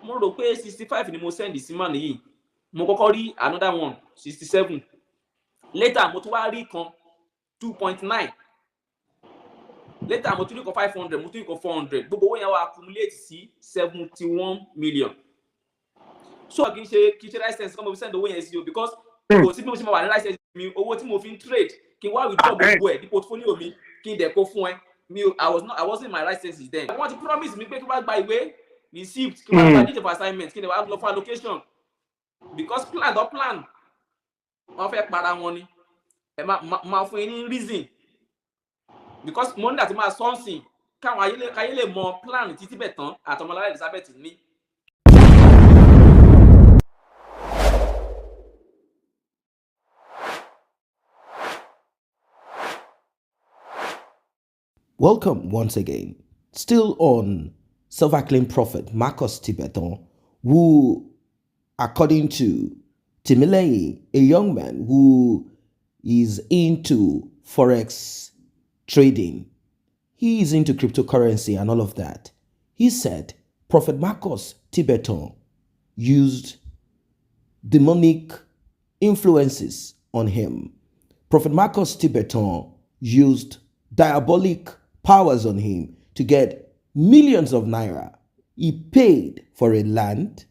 mo rò pé 65 ni mo send sí man yìí, mo kọ́kọ́ rí another one 67, later mo tún wá rí kan 2.9, later mo tún rí kan 500, mo tún rí kan 400, gbogbo owó yẹn wá accumulate sí 71 million. So kì í ṣe license kan mo fi send owó yẹn sí o, because kò sí bí mo ṣe máa wà ní license mi, owó tí mo fi ń trade kí n wá withdraw gbogbo ẹ̀ ní portfolio mi kí n dẹ̀ kó fún ẹ. I wasn't in my licenses then. Wọ́n ti promise mi pé kí wọ́n gba ìwé receipt, kí wọ́n gba date of assignment, kí n dẹ̀ wá lọ fún allocation, because plan wọ́n fẹ́ para wọn ni. Ẹ máa fún yín ní reason, because mo ní láti máa sọ́nsìn káwọn ayé lè mọ plan tí Tibetan àtọmọlára Elizabeth ní. Welcome once again. Still on self-acclaimed prophet Marcus Tibetan, who, according to Timileyin, a young man who is into forex trading, he is into cryptocurrency and all of that. He said Prophet Marcus Tibetan used demonic influences on him. Prophet Marcus Tibetan used diabolic powers on him to get millions of naira. He paid for a land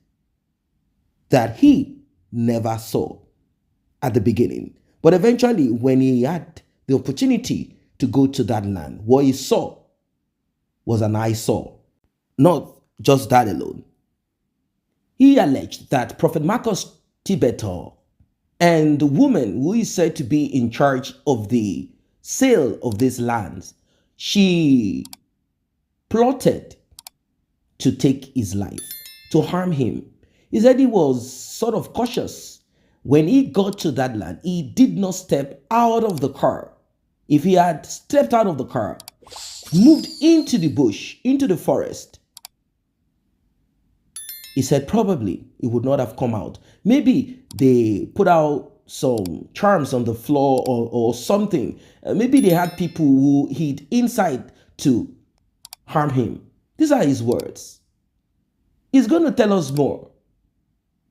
that he never saw at the beginning. But eventually, when he had the opportunity to go to that land, what he saw was an eyesore. Not just that alone. He alleged that Prophet Marcus Tibetan and the woman who is said to be in charge of the sale of these lands, she plotted to take his life, to harm him. He said he was sort of cautious. When he got to that land, he did not step out of the car. If he had stepped out of the car, moved into the bush, into the forest, he said probably he would not have come out. Maybe they put out some charms on the floor or something. Maybe they had people who hid inside to harm him. These are his words. He's going to tell us more.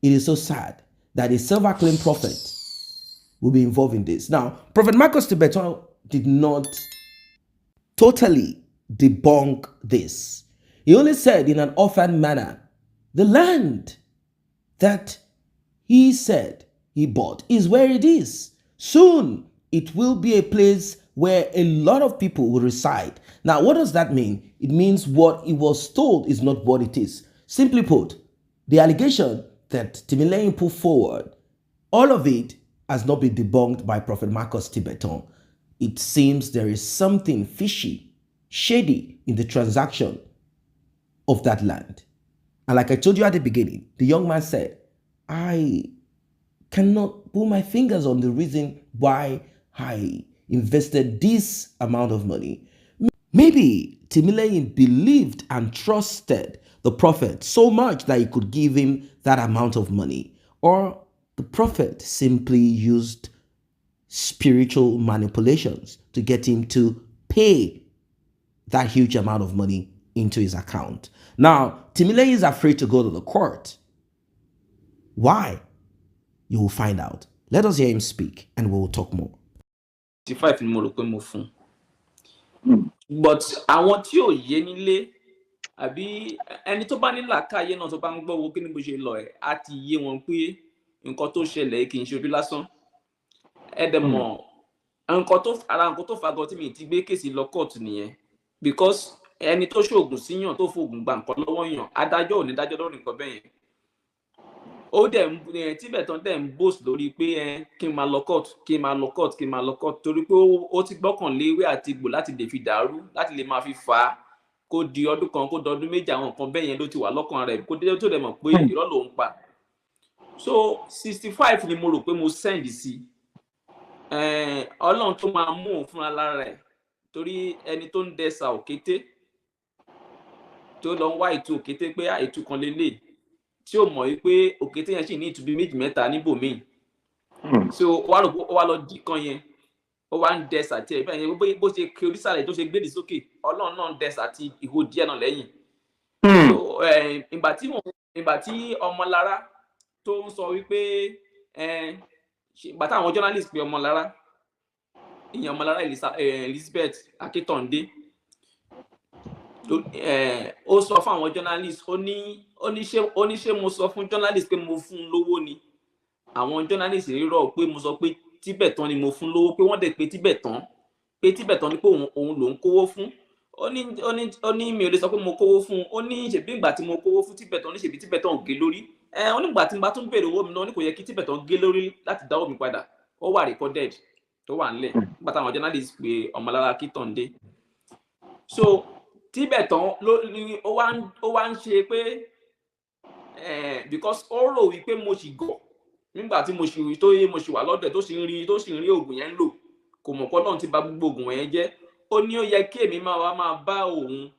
It is so sad that a self-acclaimed prophet will be involved in this. Now, Prophet Marcus Tibetan did not totally debunk this. He only said in an offhand manner, the land that he said he bought is where it is. Soon, it will be a place where a lot of people will reside. Now, what does that mean? It means what he was told is not what it is. Simply put, the allegation that Timileyin put forward, all of it has not been debunked by Prophet Marcus Tibetan. It seems there is something fishy, shady in the transaction of that land. And like I told you at the beginning, the young man said, I cannot put my fingers on the reason why I invested this amount of money. Maybe Timileyin believed and trusted the prophet so much that he could give him that amount of money. Or the prophet simply used spiritual manipulations to get him to pay that huge amount of money into his account. Now, Timileyin is afraid to go to the court. Why? You will find out. Let us hear him speak and we will talk more. 65 ni mo rò pé mo fún. But àwọn tí ò yé nílé àbí ẹni tó bá ní làákàyè náà tó bá ń gbọ́ wo kí ni bó ṣe lọ ẹ̀ á ti yé wọn pé nǹkan tó ṣẹlẹ̀ kì í ṣe ojú lásán. Ẹ dẹ̀ mọ̀ nǹkan tó fagọ tí mi ti gbé kéèsì lọ court nìyẹn, because ẹni tó ṣoògùn síyàn tó fògùn gba nǹkan lọ́wọ́ yàn, adájọ́ ò ní dájọ́ lórí nǹkan bẹ́ẹ̀ yẹn. Ó dẹ̀ Tibetan dẹ̀ ń boast lórí pé kí n máa lọ court torí pé ó ti gbọ́kànlé ewé àti egbò láti lè fi dàrú, láti lè máa fi fà á kó di ọdún kan, kó dọdún méjì, àwọn nǹkan bẹ́ẹ̀ yẹn ló ti wà lọ́kàn rẹ̀ kó dé tó dẹ̀ mọ̀ pé irọ́ ló ń pa. So 65 ni mo rò pé mo send sí. Ọlọ́run tó máa mú òun fúnra lára rẹ̀, torí ẹni tó ń dẹsà òkété tó lọ ń wá ìtú òkété pé ìtú kan lélẹ̀, tí ó mọ̀ wípé òkété yẹn sì ní ìtú bí méjì mẹ́ta níbòmíì. So ó wá lọ dì kan yẹn, ó wá ń dẹsà tí ẹ̀ bẹ́ẹ̀ yẹn bó ṣe kí orísàlẹ̀ tó ṣe gbèdì sókè, Ọlọ́run náà ń dẹsà tí ìhó díẹ̀ náà lẹ́yìn. So ìgbà tí Ọmọlára tó ń sọ wípé ìgbà táwọn journalist pé Ọmọlára ìyẹn Ọmọlára Elizabeth Akíntọ́ndé ó sọ fún àwọn journalist ó ní ṣé mo sọ fún journalist pé mo fún un lówó ni àwọn journalist rírọ̀ pé mo sọ pé Tibetan ni mo fún lówó pé wọ́n dẹ̀ pé Tibetan ni pé òun ló ń kówó fún ó ní mi ò lè sọ pé mo kówó fún ó ní ṣèbí ìgbà tí mo kówó fún Tibetan ní ṣèbí Tibetan gé lórí ó nígbà tí n bá tún béèrè owó mi náà ní kò yẹ kí Tibetan gé lórí láti dáwọ́ mi padà ó wà recorded tó wà nílẹ̀ nígbà táwọn journalist pé Ọmọlára Akíntọ́ndé so Tibetan ó wá ń ṣe pé because ó rò wípé mo ṣì gọ̀ nígbà tí mo ṣì wà lọ́dọ̀ tó sì ń rí oògùn yẹn lò kò mọ̀ pé Ọlọ́run ti bà gbogbo oògùn yẹn jẹ́ ó ní ó yẹ kí èmi máa bá òun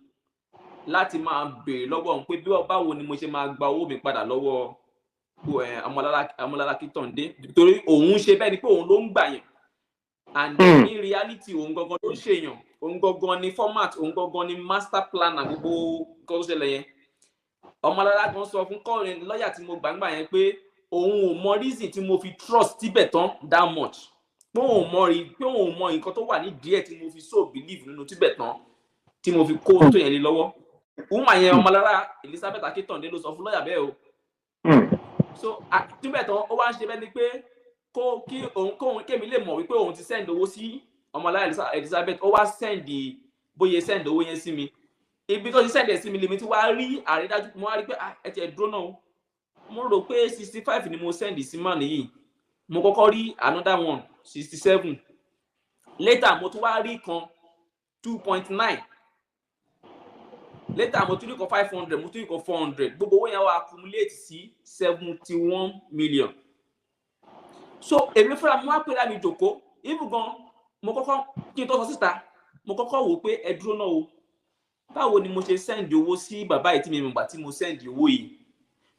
láti máa béèrè lọ́wọ́ òun pé báwo ni mo ṣe máa gba owó mi padà lọ́wọ́ Ọmọlára Akíntọ́ndé nítorí òun ṣe bẹ́ẹ̀ ni pé òun ló ń gbà yẹn and in reality òun gangan ló ń ṣèyàn òun gangan ni format òun gangan ni master planner gbogbo nǹkan tó ṣẹlẹ̀ yẹn Ọmọlára gan sọ fún kọrin lọ́ọ̀yà tí mo gbàgbà yẹn pé òun ò mọ reason tí mo fi trust Tibetan that much pé òun mọ nǹkan tó wà ní díẹ̀ tí mo fi so believe nínú Tibetan tí mo fi kó tó yẹn lé lọ́wọ́ woman yẹn Ọmọlára Elizabeth Akíntọ́ndé ló sọ fún lọ́ọ̀yà bẹ́ẹ̀ o so Tibetan ó wá ń ṣe bẹ́ẹ̀ ni pé kémi lè mọ̀ wípé òun ti send owó sí Ọmọlára Elizabeth ó wá bóyá send owó yẹn sí mi ibi tó ti send ẹ̀ sí mi lèmi tí wàá rí àrídájú mo wá rí pé ẹ tiẹ̀ dúró náà mo rò pé 65 ni mo send sí man yìí mo kọ́kọ́ rí another one 67 later mo tún wá rí kan 2.9 later mo tún rí kan 500 mo tún rí kan 400 gbogbo owó yẹn wá accumulate sí 71 million so èmi fúnra mo wá pé láti jòkó even gan mo kọ́kọ́ kí n tó sọ síta mo kọ́kọ́ wò pé ẹ dúró náà o báwo ni mo ṣe send owó sí bàbá yìí tí mi mọ̀ tí mo send owó yìí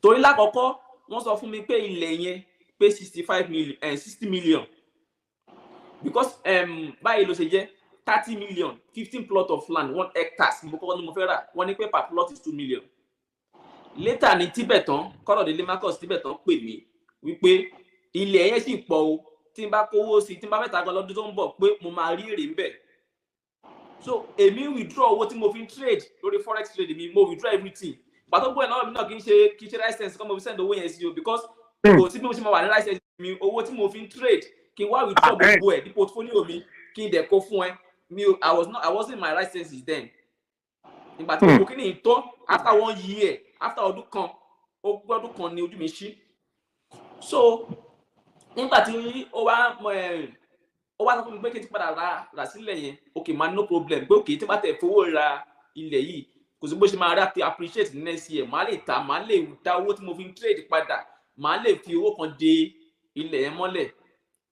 torí lákọ̀ọ́kọ́ wọ́n sọ fún mi pé ilẹ̀ yẹn pé 60 million because báyìí ló ṣe jẹ́ 30 million 15 plot of land 1 hectares mo kọ́kọ́ ní mo fẹ́ rà wọ́n ní pé per plot is 2 million later ní Tibetan Kọ́lọ̀délé Marcus Tibetan pè mí wípé ilẹ̀ yẹn sì pọ̀ o tí n bá kówó sí tí n bá fẹ́ ta gan lọ́dún tó ń bọ̀ pé mo máa rí èrè ń bẹ̀ so èmi withdraw owó tí mo fi ń trade lórí forex trade mi mo withdraw everything pàtó gbọ́ ẹ̀ náà mi náà kì í ṣe license kọ́ mo fi send owó yẹn sí o because kò sí bí mo ṣe máa wà ní license mi owó tí mo fi ń trade kí n wá withdraw gbogbo ẹ̀ ní portfolio mi kí n dẹ̀ kó fún ẹ I wasn't my licenses then ìgbà tí mo kí ni ìtọ́ after 1 year after ọdún kan ni ojú mi ṣí so nígbà tí ó wá sọ fún mi pé kí n ti padà rà sílẹ̀ yẹn okay man no problem pé okay tí bá tẹ̀ fowó ra ilẹ̀ yìí kò sí bó ṣe máa rí àti appreciate next year màá lè ta màá lè dá owó tí mo fi ń trade padà màá lè fi owó kan de ilẹ̀ yẹn mọ́lẹ̀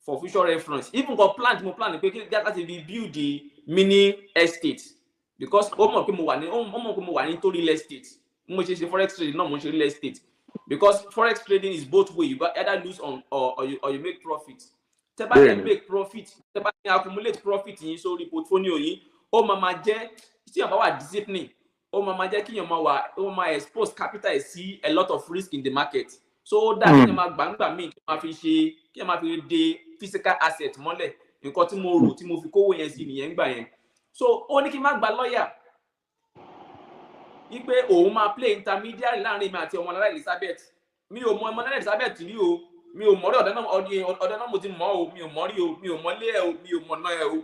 for future reference even kan plan tí mo plan pé kí láti fi build the mini estate because ó mọ̀ pé mo wà ní tó real estate mo ṣe forex trading náà mo ṣe real estate because forex trading is both way you either lose or you make profit tẹ́ bá lè make profit tẹ́ bá lè accumulate profit yín sórí portfolio yín ó máa jẹ́ tí yàn bá wà discipline ó máa jẹ́ kí yàn máa expose capital sí a lot of risk in the market so ó dá kí yàn máa gbàǹgbà míì kí yàn máa fi de physical asset mọ́lẹ̀ nǹkan tí mo rò tí mo fi kówó yẹn sí nìyẹn gbà yẹn so ó ní kí n má gba lọ́ọ̀yà wípé òun máa play intermediary láàrin mi àti Ọmọlára Elizabeth mi ò mọ Ọmọlára Elizabeth rí o mi ò mọ̀ rí ọ̀dọ́ náà mo ti mọ̀ o mi ò mọ̀ rí o mi ò mọ̀ lé ẹ o mi ò mọ̀ náà ẹ o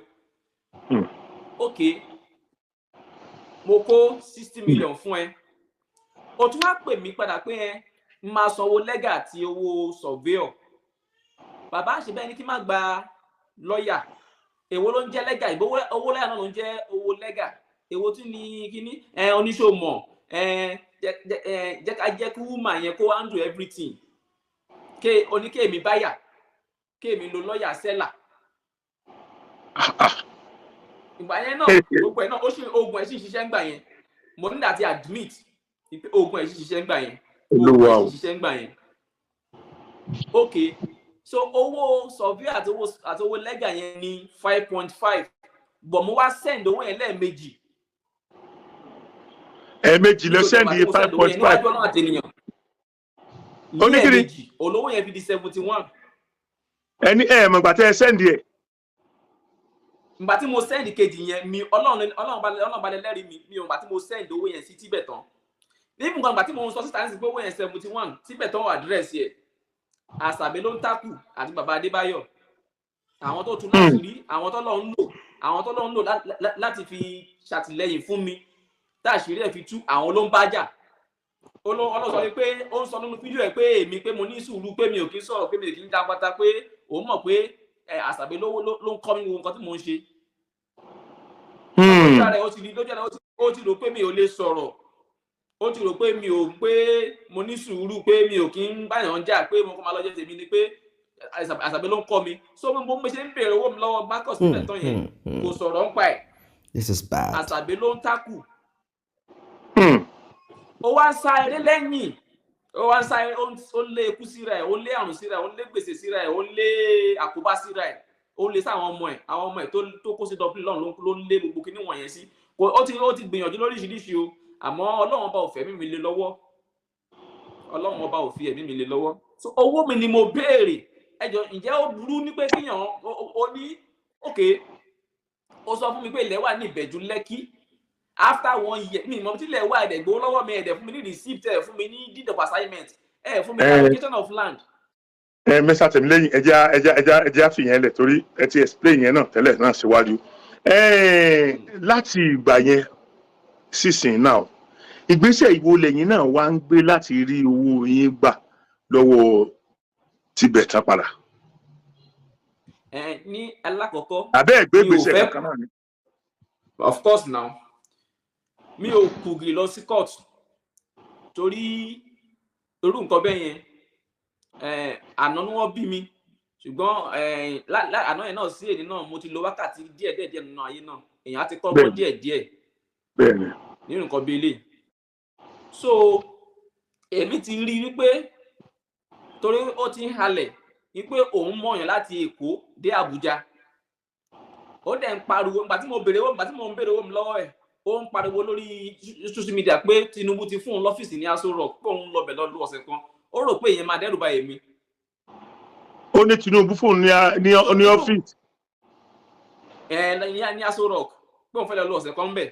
ok mo kó 60 million fún ẹ o tún wá pè mí padà pé ẹ máa sanwó lẹ́gà àti owó surveyor bàbá ṣe bẹ́ẹ̀ ni kí n má gba lọ́ọ̀yà èwo ló ń jẹ́ lẹ́gà owó lẹ́gà náà ló ń jẹ́ owó lẹ́gà èwo tún ní kíní oníṣòwò jẹ́ ká jẹ́ kí woman yẹn kó handle everything oníkéèmí báyà kéèmí lo lọ́ọ̀yà sẹ́là ìgbà yẹn náà gbogbo ẹ̀ náà oògùn ẹ̀ sì ṣiṣẹ́ ń gbà yẹn mo ní láti admit oògùn ẹ̀ sì ṣiṣẹ́ ń gbà yẹn oògùn ẹ̀ sì ṣiṣẹ́ ń gbà yẹn ok so owó survey àti owó lẹ́gà yẹn ní 5.5 but mo wá send owó yẹn lẹ́ẹ̀mejì ẹ̀ẹ̀mejì ló send 5.5 níwájú Ọlọ́run àtènìyàn ní ẹ̀ẹ̀mejì olówó yẹn fi di 71. ẹni mọ̀ gbà tẹ́ ẹ send ẹ̀. Ìgbà tí mo send kejì yẹn mi Ọlọ́run balẹ̀ lẹ́rìí mi ò gbà tí mo send owó yẹn sí Tibetan níbi nǹkan ìgbà tí mo ń sọ síta ní sí pé owó yẹn 71 Tibetan àdírẹ́sì ẹ̀ Àṣàbí ló ń tákù àti bàbá Adébáyọ̀ àwọn tó tún láti rí àwọn tó lọ ń lò láti fi ṣàtìlẹ́yìn fún mi táàṣírí ẹ̀ fi tú àwọn ló ń bá jà. Ọlọ́sọ pé ó ń sọ nínú fídíò ẹ̀ pé èmi pé mo ní sùúrù pé mi ò kí ń sọ̀rọ̀ pé mi ò kí ń já pátá pé òun mọ̀ pé Àṣàbí ló ń kọ́ mi wo nǹkan tí mò ń ṣe. Ó ti rò pé mi ò lè sọ̀rọ̀ ó ti rò pé mi ò pé mo ní sùúrù pé mi ò kí ń báyàn jà pé mo kọ́ máa lọ́jọ́ tèmi ni pé Àṣàbí ló ń kọ́ mi. So mo ṣe ń bèrè owó mi lọ́wọ́ Marcus Tibetan yẹn kò sọ̀rọ̀ ń pa ẹ̀. This is bad. Àṣàbí ló ń tákù. Ó wá ń sá eré lẹ́yìn ó wá ń sá eré ó lé ikú síra ẹ̀ ó lé àrùn síra ẹ̀ ó lé gbèsè síra ẹ̀ ó lé àkóbá síra ẹ̀ ó lé sáwọn ọmọ ẹ̀ tó kó sí Dublin lọ́run ló ń lé gbogbo kíní wọ̀nyẹn sí. Ó ti gbìyànjú lóríṣiríṣi o àmọ́ Ọlọ́run ọba ò fẹ́ ẹ̀mí mi lé lọ́wọ́ Ọlọ́run ọba ò fi ẹ̀mí mi lé lọ́wọ́. So owó mi ni mo béèrè ẹjọ ǹjẹ́ ó burú ní pé kíyàn ó ní òkè ó sọ fún mi pé ilẹ̀ wà ní Ìbẹ̀jú Lẹ́kì after 1 year mi ìmọ̀ tí ilẹ̀ wà ẹ̀dẹ̀ gbowó lọ́wọ́ mi ẹ̀dẹ̀ fún mi ní receipt ẹ̀ fún mi ní deed of assignment ẹ̀ fún mi ní allocation of land. Mr. Timileyin ẹjẹ́ àfihàn lẹ̀ torí ẹ ti explain yẹn náà tẹ́lẹ̀ náà síwájú láti ìgbà yẹn sísìn náà ìgbésẹ̀ ìwo lẹ́yìn náà wá ń gbé láti rí owó yín gbà lọ́wọ́ Tibetan padà. Ní alákọ̀ọ́kọ́ àbẹ́ ẹ̀gbẹ́ gbèsè kankan náà ni. Of course now mi ò kùgì lọ sí court torí irú nǹkan bẹ́ẹ̀ yẹn àná ni wọ́n bí mi ṣùgbọ́n àná yẹn náà sí èdè náà mo ti lo wákàtí díẹ̀ nínú ayé náà èèyàn á ti kọ́gbọ́n díẹ̀ nínú nǹkan bíi eléyìí. So èmi ti rí wípé torí ó ti ń halẹ̀ wípé òun mọ̀yàn láti Èkó dé Àbújá ó dẹ̀ ń pariwo nígbà tí mo ń béèrè owó mi lọ́wọ́ ẹ̀ ó ń pariwo lórí social media pé Tinubu ti fún òun lọ́fíìsì ní Aso Rock pé òun lọ bẹ̀ lọ́dún ọ̀sẹ̀ kan ó rò pé ìyẹn máa dẹ́rù bá èmi. Ó ní Tinubu fún ní ọ́fíìsì. Ní Aso Rock pé òun fẹ́ lọ ọ̀sẹ̀ kan bẹ̀.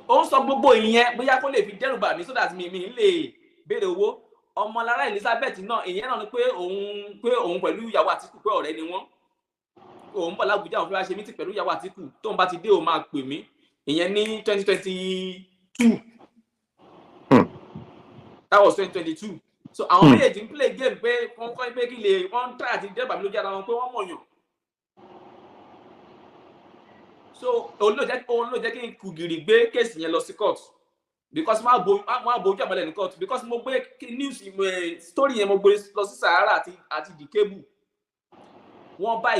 Ó ń sọ gbogbo ìyẹn bóyá kó lè fi dẹ́rù bá mi so that mi lè béèrè owó. Ọmọlára Elizabeth náà ìyẹn náà ni pé òun pẹ̀lú ìyàwó Àtíkù pé ọ̀rẹ́ ni wọ́n òun bọ̀ l'Ábùjá òun fi wá ṣe mítì pẹ̀lú ìyàwó Àtíkù tóun bá ti dé òun máa pè mí ìyẹn ní 2022 that was 2022 so àwọn méjèèjì ń play game pé wọ́n kọ́ pé kí lè wọ́n try àti dẹ́rù bà mí lójú ara wọn pé wọ́n mọ̀yàn so òun ló jẹ́ kí n kùgìrì gbé kéèsì yẹn lọ sí court because wọ́n á bojú àbálẹ̀ ní court because mo gbé news story yẹn mo gbé lọ sí Sahara àti the cable wọ́n bá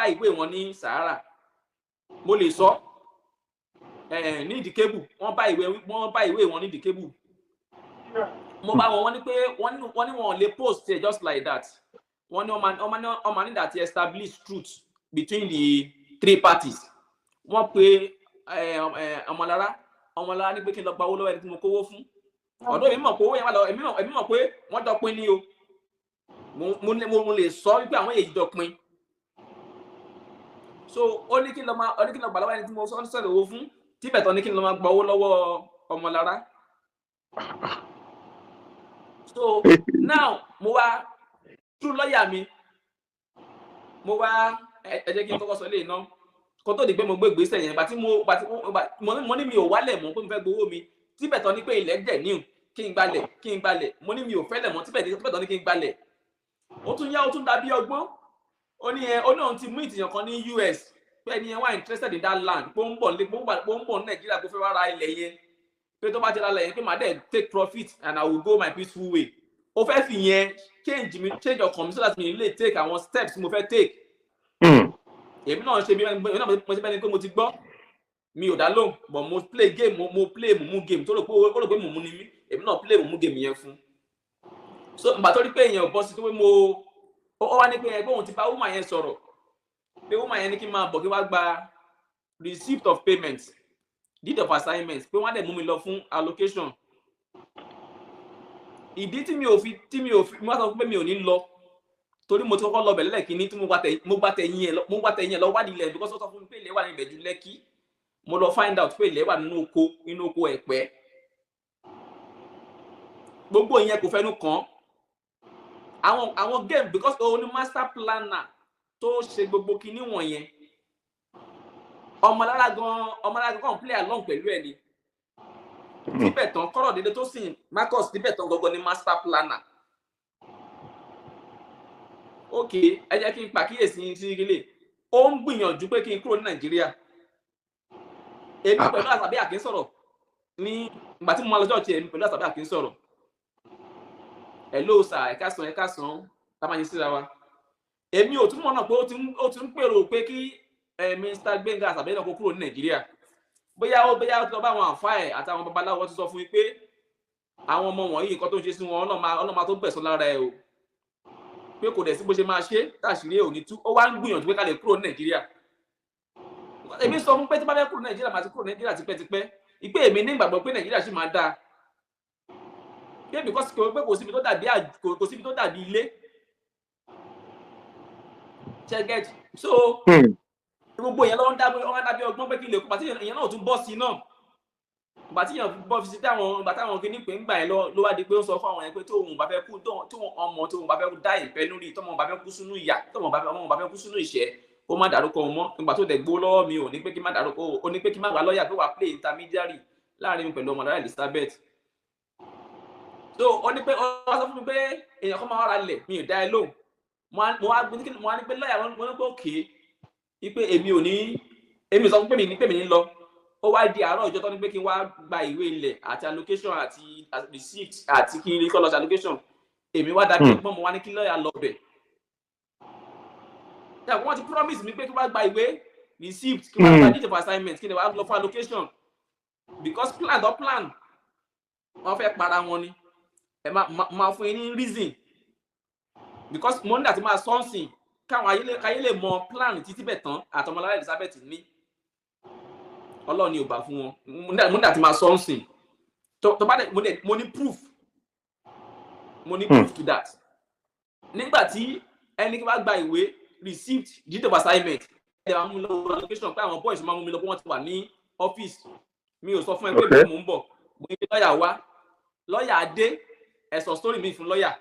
ìwé wọn ní Sahara mo lè sọ ní the cable wọ́n bá ìwé wọn ní the cable mo bá wọn ní pé wọ́n ní wọn lè post it just like that wọ́n ní ọmọ ní that establish truth between the three parties wọ́n pe ọmọlára ní pé kí n lọ gba owó lọ́wọ́ ẹni tí mo kówó fún ọ̀dọ́ èmi mọ̀ pé owó yẹn wà lọ èmi mọ̀ pé wọ́n dọ̀pin ní o mo lè sọ wípé àwọn èyí dọ̀pin so ó ní kí n lọ gbà lọ́wọ́ ẹni tí mo sọ̀rọ̀ owó fún Tibetan ní kí n lọ máa gba owó lọ́wọ́ ọmọlára so now mo wá true lawyer mi mo wá ẹ jẹ́ kí n kọ́kọ́ sọ lè ná kó tó di pé mo gbé ìgbésẹ̀ yẹn mo ní mi ò wálẹ̀ mọ́ pé mo fẹ́ gbowó mi Tibetan ní pé ilẹ̀ jẹ̀ níhùn kí n gbalẹ̀ mo ní mi ò fẹ́lẹ̀ mọ́ Tibetan ní kí n gbalẹ̀ ó tún yá ó tún dàbí ọgbọ́n ó ní òun ti mú ìtìyàn kan ní US pé ẹni yẹn wà interested in that land pé ó ń bọ̀ ní Nàìjíríà kó fẹ́ wá ra ilẹ̀ yẹn pé tó bá ti ra ilẹ̀ yẹn pé màá dẹ̀ take profit and I will go my peaceful way ó fẹ́ fi yẹn change ọkàn mi so that mi lè take àwọn steps mo fẹ́ take èmi náà ṣe bí ẹni pé mo ti gbọ́ mi ò dá lóhùn but mo play game mo play mumu game tó rò pé mumu ni mí èmi náà play mumu game yẹn fún so ìgbà tó rí pé èèyàn bọ́ sí tó pé ó wá ní pé ẹgbẹ́ òun ti bá woman yẹn sọ̀rọ̀ pé woman yẹn ní kí n máa bọ̀ kí wá gba receipt of payment deed of assignment pé wọ́n á dẹ̀ mú mi lọ fún allocation. Ìdí tí mi ò fi mo sọ pé mi ò ní lọ torí mo ti kọ́kọ́ lọ bẹ̀rẹ̀ lẹ́ẹ̀kínní tí mo gba tẹ̀yìn ẹ̀ lọ wádìí ilẹ̀ because ó sọ fún mi pé ilẹ̀ wà ní Ìbẹ̀jú Lẹ́kì. Mo lọ find out pé ilẹ̀ wà nínú oko Ẹ̀pẹ́. Gbogbo ìyẹn kò fẹnu kàn àwọn game because òun ni master planner tó ṣe gbogbo kinní wọ̀nyẹn. Ọmọlára gan play along pẹ̀lú ẹ̀ ni. Tibetan kọ́rọ̀ dédé tó sìn Marcus Tibetan gangan ni master planner. Ok, ẹ jẹ́ kí n pàkíyèsí sí ilé. Ó ń gbìyànjú pé kí n kúrò ní Nàìjíríà. Èmi pẹ̀lú Àṣàbí Àkín sọ̀rọ̀ ní ìgbà tí mo máa lọ church èmi pẹ̀lú Àṣàbí Àkín sọ̀rọ̀. Hello sir, ẹ káàsán, tá máa yín síra wa. Èmi ò túmọ̀ náà pé ó ti ń pèrò pé kí Mr. Gbenga Àṣàbí náà kó kúrò ní Nàìjíríà. Bóyá ó lọ bá àwọn àfáà ẹ̀ àtàwọn babaláwo ti sọ fún mi pé àwọn ọmọ wọ̀nyí nǹkan tó ń ṣe sí wọn ọlọ́mà tó gbẹ̀san lára ẹ̀ o. Pé kò dẹ̀ sí bó ṣe máa ṣe táṣìírí ò ní tú. Ó wá ń gbìyànjú pé ká lè kúrò ní Nàìjíríà. Èmi sọ fún pé tí bá fẹ́ kúrò ní Nàìjíríà máa ti kúrò ní Nàìjíríà tipẹ́tipẹ́. Ìpè èmi ní ìgbàgbọ́ pé Nàìjíríà ṣì máa dáa. Pé because kò síbi tó dàbí ilé. Check so gbogbo yẹn lọ́wọ́ ń dábí ọgbọ́n pé kí lè kó pàtí èèyàn náà tún bọ́ sí náà. Bàtí èèyàn bọ́ sí táwọn kìíní pé ń gbà ẹ̀ ló wá di pé ó sọ fún àwọn yẹn pé tóun bá fẹ́ kú tóun bá fẹ́ dá ìfẹ́ lórí tóun bá fẹ́ kú sínú ìyà tóun bá fẹ́ kú sínú ìṣẹ́ kó má dárúkọ wọn mọ́. Nígbà tó dẹ̀ gbó lọ́wọ́ mi ò ní pé kí má dárúkọ ó ní pé kí má gba lọ́ọ̀yà pé wà play intermediary láàrin mi pẹ̀lú ọmọlára Elizabeth. So ó ní pé ó sọ fún mi pé èèyàn kan máa wá lẹ̀ mi ò dá ẹ lóhùn. Mo wá ní pé lọ́ọ̀yà wọn ní pé òkè ipe èmi sọ pé mi ní lọ. Ó wá di àárọ̀ ìjọ tó ní pé kí n wá gba ìwé ilẹ̀ àti allocation àti receipt àti kí n rí kọ́ lọ sí allocation. Èmi wá dàbí ẹ̀gbọ́n mo wá ní kí lọ́ọ̀yà lọ bẹ̀. Wọ́n ti promise mi pé kí n wá gba ìwé receipt kí n wá gba deed of assignment kí n wá lọ fún allocation because plan wọ́n fẹ́ para wọn ni. Ẹ máa fún yín ní reason because mo ní àti máa sọ́ọ̀sìn káwọn ayé lè mọ plan tí Tibetan àtọmọlára Elizabeth ní. Ọlọ́run ni ò bá fún wọn. Mo ní àti máa sọ́ọ̀sìn tó bá dẹ̀ mo ní proof to that. Nígbà tí ẹni kí wá gba ìwé receipt deed of assignment ẹ máa mú mi lọ allocation pé àwọn boys máa mú mi lọ pé wọ́n ti wà ní ọ́fíìsì. Mi ò sọ fún ẹ pé mo ń bọ̀ mo ní pé lọ́ọ̀yà wá lọ́ọ̀yà dé ẹ sọ story mi fún lọ́ọ̀yà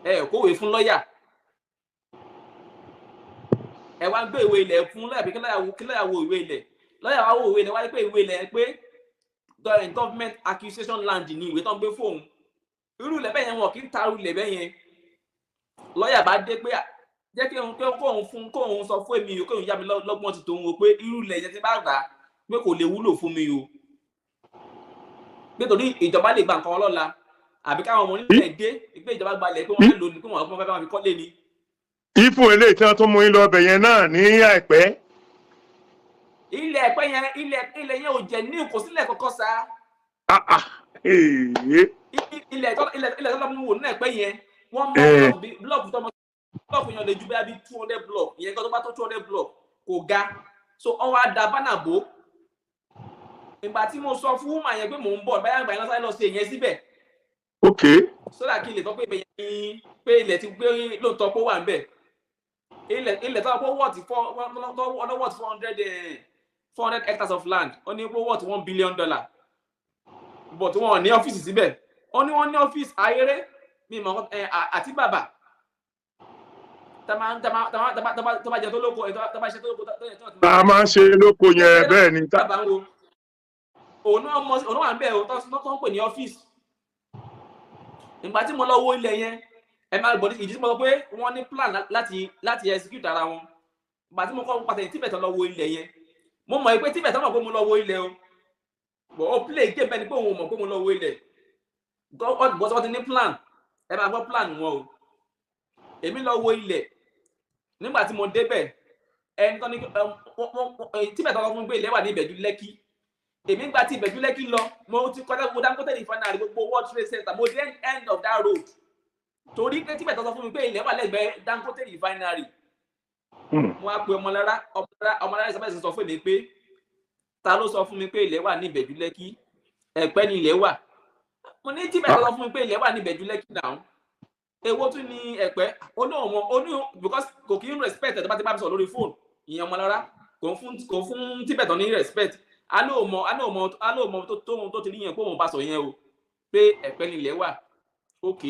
ẹ kówé fún lọ́ọ̀yà ẹ wá gbé ìwé ilẹ̀ fún lọ́ọ̀yà pé kí lọ́ọ̀yà wo ìwé ilẹ̀ lọ́ọ̀yà wá wo ìwé ilẹ̀ wáyé pé ìwé ilẹ̀ pé government acquisition land ní ìwé tó ń gbé fóun irú ilẹ̀ bẹ́ẹ̀ yẹn wọn kì í taru ilẹ̀ bẹ́ẹ̀ yẹn lọ́ọ̀yà bá dé pé jẹ́ kí kóun sọ fún èmi o kóun yá mi lọ́gbọ́n ti tòun o pé irú ilẹ̀ yẹn ti bá gbà pé kò lè wúlò fún mi o nítorí ìjọba lè gba nǹkan wọn lọ́la àbí káwọn ọmọ onílẹ̀ dé pé ìjọba gbalẹ̀ pé wọ́n fẹ́ lò ní pé wọ́n fẹ́ máa fi kọ́lé ni. Ìfún eléyìí tí wọ́n tún mú yín lọ ọbẹ̀ yẹn náà ní àìpẹ́. Ilẹ̀ Ẹ̀pẹ́ yẹn ilẹ̀ yẹn ò jẹ́ ní ìkọsílẹ̀ kọ́kọ́ sá. Ilẹ̀ tó lọ́ mú wò ní Ẹ̀pẹ́ yẹn wọ́n mọ blọọkù tọmọ blọọkù yẹn lè ju bí 200 blọọkù ìyẹn kan tó bá tó 200 blọọkù kò ga so ọwọ́ àdá bánàbó. Ìgbà tí mo sọ fún wúmà yẹn pé mò ń bọ̀ báyà ìgbà yẹn lọ́sàá lọ sí èyàn síbẹ̀. Ok. Sọ́dà kí ilẹ̀ tó pé ilẹ̀ ti gbé lóòótọ́ pé ó wà ń bẹ̀. Ilẹ̀ tó wọ́n wọ́ọ̀tì 400 hectares of land ó ní pé wọ́ọ̀tì $1 billion but wọ́n ní ọ́fíìsì síbẹ̀ ó ní wọ́n ní ọ́fíìsì ayéré mi mọ̀ àti bàbà tá bá jẹ tó lóko tá bá ṣe tó lóko tá máa ń ṣe lóko yẹn bẹ́ẹ̀ ni tá òun wà ń bẹ̀ tó ń pè ní ọ́fíìsì. Ìgbà tí mo lọ wo ilẹ̀ yẹn ẹ máa bọ̀ ìdí tí mo sọ pé wọ́n ní plan láti execute ara wọn. Ìgbà tí mo kọ́ pàtàkì Tibetan lọ wo ilẹ̀ yẹn mo mọ̀ pé Tibetan mọ̀ pé mo lọ wo ilẹ̀ o but ó play game bẹ́ẹ̀ ni pé òun mọ̀ pé mo lọ wo ilẹ̀ wọ́n ti ní plan ẹ máa gbọ́ plan wọn o. Èmi lọ wo ilẹ̀ nígbà tí mo débẹ̀ ẹni tó ní Tibetan lọ fún mi pé ilẹ̀ wà ní Ìbẹ̀jú Lẹ́kì. Èmi gba ti Ìbẹ̀jú Lẹ́kì lọ mo ti kọjá gbogbo Dangote refinery gbogbo World Trade Center mo dé end of that road torí pé Tibetan sọ fún mi pé ilẹ̀ wà lẹ́gbẹ̀ẹ́ Dangote refinery. Mo á pe ọmọlára Elizabeth sọ fún mi pé ta ló sọ fún mi pé ilẹ̀ wà ní Ìbẹ̀jú Lẹ́kì Ẹ̀pẹ́ ni ilẹ̀ wà mo ní Tibetan sọ fún mi pé ilẹ̀ wà ní Ìbẹ̀jú Lẹ́kì náà èwo tún ní Ẹ̀pẹ́ olóòwò because kò kí ń respect ẹ̀ tó bá ti bá mi sọ lórí fóònù ìyẹn ọmọ lára kò fún Tibetan ní respect alóòmọ tó ti níyẹn pé òun bá sọ yẹn o pé Ẹ̀pẹ́ ni ilẹ̀ wà ok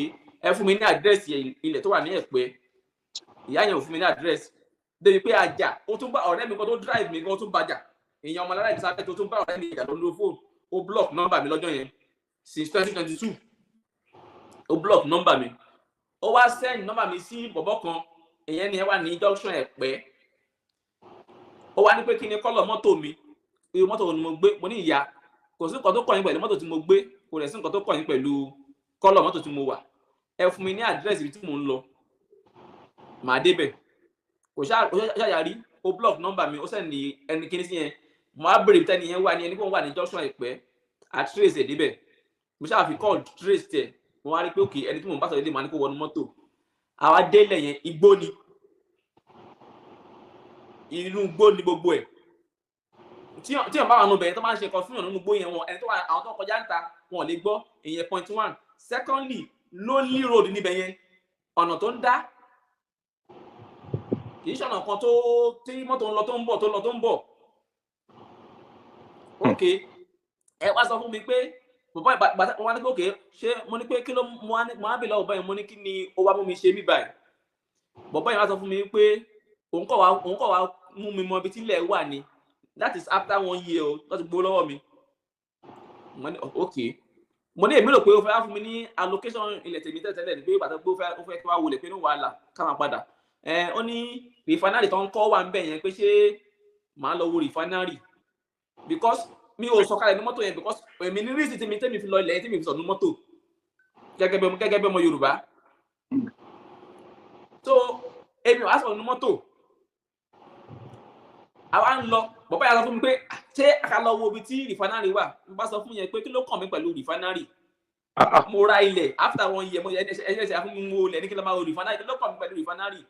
ẹ fún mi ní àdírẹ́sì ilẹ̀ tó wà ní Ẹ̀pẹ́ ìyá yẹn ò fún mi ní àdírẹ́sì débi pé ajá ó tún bá ọ̀rẹ́ mi kan tó drive mi kan tó bàjà èèyàn ọmọ lára ìdísáfẹ́ tó tún bá ọ̀rẹ́ mi ìjà lórí fóònù ó block nọ́mbà mi lọ́jọ́ yẹn since 2022 ó block nọ́mbà mi ó wá send nọ́mbà mi sí bọ̀bọ̀ kan èèyàn ni ẹ wà ní junction Ẹ̀pẹ́ ó wá ní pé kí ni kọ́lọ̀ mọ́tò mi irú mọ́tò ni mo gbé mo ní ìyá kò sí nǹkan tó kàn yín pẹ̀lú mọ́tò tí mo gbé kò rẹ̀ sí nǹkan tó kàn yín pẹ̀lú kọ́lọ̀ mọ́tò tí mo wà ẹ fún mi ní àdírẹ́sì ibi tí mò ń lọ màá débẹ̀ kò ṣàyàrí ó block nọ́mbà mi ó send ní ẹni kíní sí yẹn mo á bèrè tẹ́ni yẹn wà ní ẹni pé òun wà ní junction Ẹ̀pẹ́ à trace ẹ̀ débẹ̀ mo ṣáà fi call trace tẹ̀ mo wá rí pé òkè ẹni tí mò ń bá sọ̀rọ̀ ilé màá ní kó wọnú mọ́tò àwa délẹ̀ yẹn igbó ni inú igbó ni gbogbo ẹ̀ tí wọn bá wà nù bẹ̀rẹ̀ tó máa ń ṣe kan fún yàn nínú igbó yẹn wọn ẹni tó wà àwọn tó kọjá ń ta wọn ò lè gbọ́ ìyẹn point 1 secondly lonely road níbẹ̀ yẹn ọ̀nà tó ń dá kì í ṣe ọ̀nà kan tó tí mọ́tò ń lọ tó ń bọ̀ tó ń lọ tó ń bọ̀ ok ẹ wá sọ fún mi pé bàbá ìgbà wọn ní pé òkè ṣé mo ní pé kí ló mo á bè lọ́wọ́ báyìí mo ní kí ni ó wá mú mi ṣe mí báyìí bàbá yìí wá sọ fún mi pé òun kọ̀ wá mú mi mọ ibi tí ilẹ̀ wà ní that is after 1 year o láti gbó lọ́wọ́ mi mo ní ok mo ní èmi rò pé ó fẹ́ wá fún mi ní allocation ilẹ̀ tèmi tẹ́lẹ̀ ní pé ìgbà tó gbó ó fẹ́ kí wá wọlé pé ní wàhálà káwọn padà ó ní refinery tó ń kọ́ wà ń bẹ̀ yẹn pé ṣé màá lọ wo refinery because mi ò sọ̀kalẹ̀ ní mọ́tò yẹn because èmi ní reason tèmi fi lọ ilẹ̀ tèmi fi sọ̀ ní mọ́tò gẹ́gẹ́ bí ọmọ Yorùbá so èmi ò wá sọ̀ ní mọ́tò àwa ń lọ bàbá yà sọ fún mi pé ṣé ká lọ wo ibi tí refinery wà mo bá sọ fún yẹn pé kí ló kàn mí pẹ̀lú refinery mo ra ilẹ̀ after 1 year mo ẹ̀ṣẹ̀ àfún mi wo ilẹ̀ ní kí ló máa wo refinery kí ló kàn mí pẹ̀lú refinery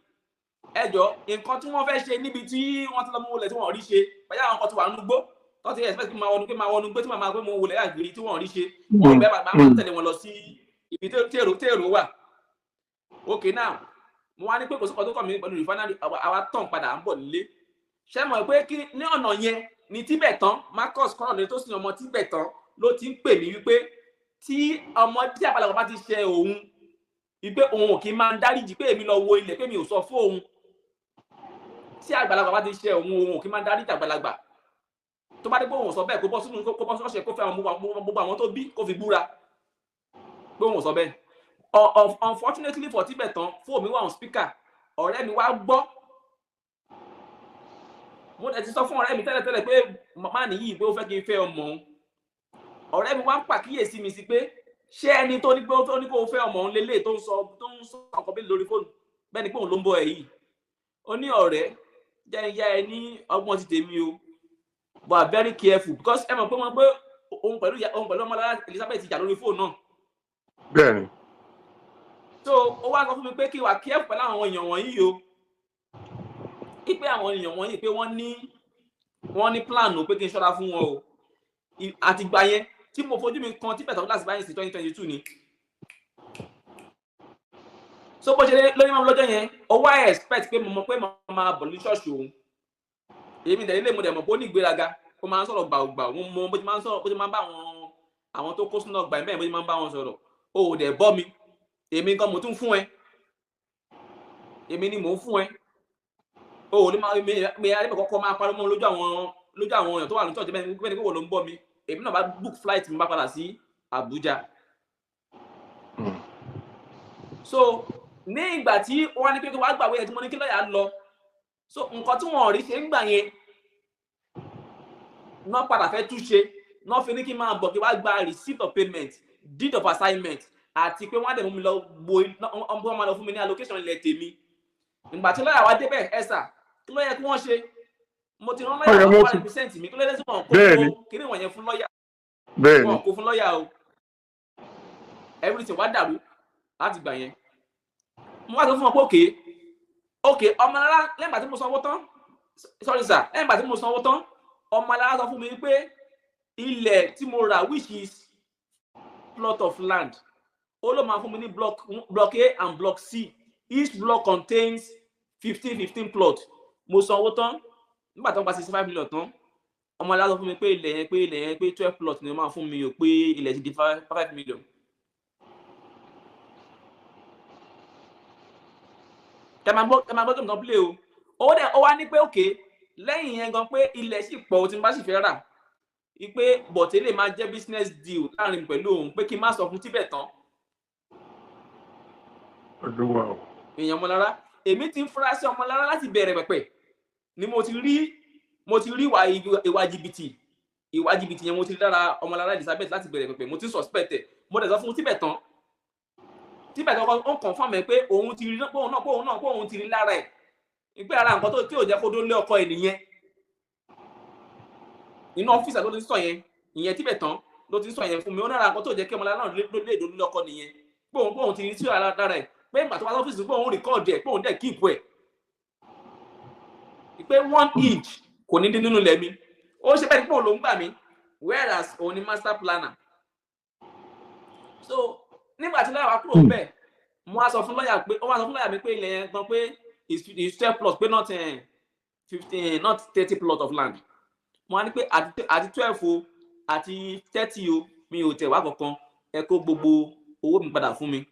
ẹjọ́ nǹkan tí wọ́n fẹ́ ṣe níbi tí wọ́n ti lọ mú ilẹ̀ tí wọ́n rí ṣe báyà àwọn kan ti wà nínú gbó tó ti expect máa wọnú gbé tí màá máa gbé mo wọlé àgbèrè tí wọ́n rí ṣe wọ́n bẹ́ẹ̀ bá máa tẹ̀lé wọn lọ sí ibi tí èrò wà ok now mo wá ní pé kò sí kan tó kàn mí pẹ̀lú refinery àwa tàn padà ń bọ̀ nílé ṣé mọ̀ pé kí ní ọ̀nà yẹn ní Tibetan Marcus kọ́nà tó sin ọmọ Tibetan ló ti ń pè mí wípé tí ọmọ tí àgbàlagbà bá ti ṣe òun wípé òun ò kí máa ń dáríjì pé èmi lọ wo ilẹ̀ pé mi ò sọ fún òun tí àgbàlagbà bá ti ṣe òun ò kí máa ń dáríjì àgbàlagbà tó bá dé pé òun sọ bẹ́ẹ̀ kó bọ́ sínú kó bọ́ sọ́ọ̀ṣẹ̀ kó fẹ́ àwọn gbogbo àwọn tó bí kó fi búra pé òun sọ bẹ́ẹ̀ unfortunately for Tibetan fóònù mi wà on speaker ọ̀rẹ́ mi wá gbọ́ mo ti sọ fún ọ̀rẹ́ mi tẹ́lẹ̀tẹ́lẹ̀ pé màmá nìyí pé ó fẹ́ kí n fẹ́ ọmọ òun ọ̀rẹ́ mi wá ń pàkíyèsí mi sí pé ṣé ẹni tó ní pé ó ní kó fẹ́ ọmọ òun lélẹ̀ tó ń sọ ọkọ̀ bí lórí fóònù bẹ́ẹ̀ ni pé òun ló ń bọ̀ ẹ̀ yìí ó ní ọ̀rẹ́ jẹ́ ìyá ẹ ní ọgbọ́n ti tèmi o but very careful because ẹ mọ̀ pé wọ́n pé òun pẹ̀lú ọmọlára Elizabeth ìjà lórí fóònù náà bẹ́ẹ̀ni so ó wá sọ fún mi pé kí wà careful pẹ̀lú àwọn èèyàn wọ̀nyí o pé àwọn èèyàn wọ̀nyí pé wọ́n ní plan o pé kí n ṣọ́ra fún wọn o àtìgbà yẹn tí mo fojú mi kan Tibetan glass báyìí sí 2022 ni so bó ṣe lórí mọ́ lọ́jọ́ yẹn ó wá expect pé mo mọ̀ pé mo máa bọ̀ ní ṣọ́ọ̀ṣì òun èmi dẹ̀ ilé mo dẹ̀ mọ̀ pé ó ní ìgbéraga ó máa ń sọ̀rọ̀ gbàùgbà mo mọ bó ti máa ń sọ̀rọ̀ bó ti máa ń bá àwọn tó kó sínú ọgbà ẹ̀mẹ́ bó ti máa ń bá wọn sọ̀rọ̀ o ò dẹ̀ bọ́ mi èmi gan mo tún fún ẹ èmi ni mò ń fún ẹ o ò ní máa mi ayé kọ́kọ́ máa parí mọ́ lójú àwọn èèyàn tó wà ní church bẹ́ẹ̀ ni pé wọ́n ló ń bọ́ mi èmi náà bá book flight mi bá padà sí Abuja so ní ìgbà tí wọ́n ní pé kí wọ́n á gbàwé ẹ̀ tí mo ní kí lọ́ọ̀yà lọ so nǹkan tí wọ́n rí ṣe ń gbà yẹn náà padà fẹ́ túnṣe náà fi ní kí n máa bọ̀ kí wọ́n á gba receipt of payment deed of assignment àti pé wọ́n á dẹ̀ mú mi lọ wọ́n máa lọ fún mi ní allocation ilẹ̀ tèmi ìgbà tí lọ́ọ̀yà wá débẹ̀ ẹ̀sà kí ló yẹ kí wọ́n ṣe mo ti rán lọ́ọ̀yà 1% mi kí ló yẹ kí wọ́n kó kíní wọ̀nyẹn fún lọ́ọ̀yà wọn kó fún lọ́ọ̀yà o everything wá dàrú láti gbà yẹn mo wá sọ fún wọn pé òkè ọmọ rárá lẹ́yìn ìgbà tí mo sanwó tán sorry sir lẹ́yìn ìgbà tí mo sanwó tán ọmọ alára sọ fún mi pé ilẹ̀ tí mo rà which is plot of land ó ló máa fún mi ní block A and block C each block contains 15 plot mo san owó tán nígbà tó ń pa 65 million tán ọmọ alára sọ fún mi pé ilẹ̀ yẹn pé 12 plot ni ó máa fún mi o pé ilẹ̀ ti di 5 million. Kẹmàgbọ́ kí nǹkan play o ó wá ní pé òkè lẹ́yìn yẹn gan pé ilẹ̀ sì pọ̀ tí n bá sì fẹ́ rà pé bọ̀tẹ́ lè máa jẹ́ business deal láàrin pẹ̀lú òun pé kí n má sọ fún Tibetan. èèyàn ọmọlára èmi ti ń fura sí ọmọlára láti bẹ̀rẹ̀ pẹ̀pẹ̀ ni mo ti rí ìwà jìbìtì yẹn mo ti rí lára ọmọlára Elizabeth láti bẹ̀rẹ̀ pẹ̀pẹ̀ mo ti suspect ẹ̀ mo dẹ̀ sọ fún Tibetan ó ń confirm ẹ̀ pé òun ti rí pé òun ti rí lára ẹ̀ pé ara nǹkan tí ò jẹ́ kó dó lé ọkọ ẹ̀ nìyẹn inú ọ́fíìsì ló ti sọ yẹn ìyẹn Tibetan ló ti sọ yẹn fún mi ó nára nǹkan tó jẹ́ kí ọmọlára náà lè dó lé ọkọ nìyẹn pé òun ti rí sí ara ẹ̀ pé ìgbà tó wá lọ́fíìsì pé òun rìkọ́ọ̀dì ẹ̀ pé òun dẹ̀ kíìpù ẹ̀ pé 1 inch kò ní dín nínú ilẹ̀ mi ó ṣe bẹ́ẹ̀ ni pé òun ló ń gbà mí whereas òun ni master planner. So nígbà tí lọ́yà wá kúrò bẹ́ẹ̀ mo wá sọ fún lọ́yà mi pé ilẹ̀ yẹn gan pé is 12 plot pé not 15 not 30 plot of land mo wá ní pé àti 12 o àti 30 o mi ò tẹ̀ wá kankan ẹ kó gbogbo owó mi padà fún mi.